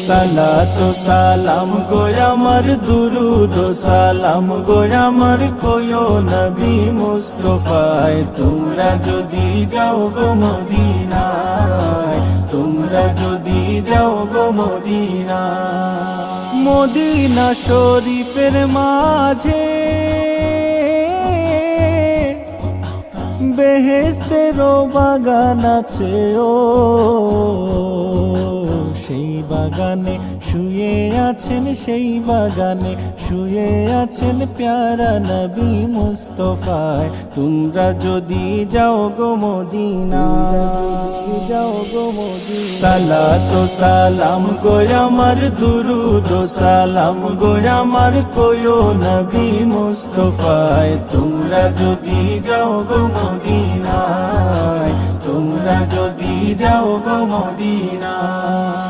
সালাতু সালাম গো আমার দুরুদ সালাম গো আমার কোয়ো নবী মুস্তাফায় তোমরা যদি যাও গো মদিনায় তোমরা যদি যাও গো মদিনায় মদিনা শরীফের মাঝে বেহেশতেরও বাগান আছে ও সেই বাগানে শুয়ে আছেন সেই বাগানে শুয়ে আছেন প্যারা নবী মুস্তাফায় তোমরা যদি যাও গো মদিনায় যাও গো মদিনায় সালাতু সালাম গো আমার দুরুদ সালাম গো আমার কোয়ো নবী মুস্তাফায় তোমরা যদি যাও গো মদিনায় তোমরা যদি যাও গো মদিনায়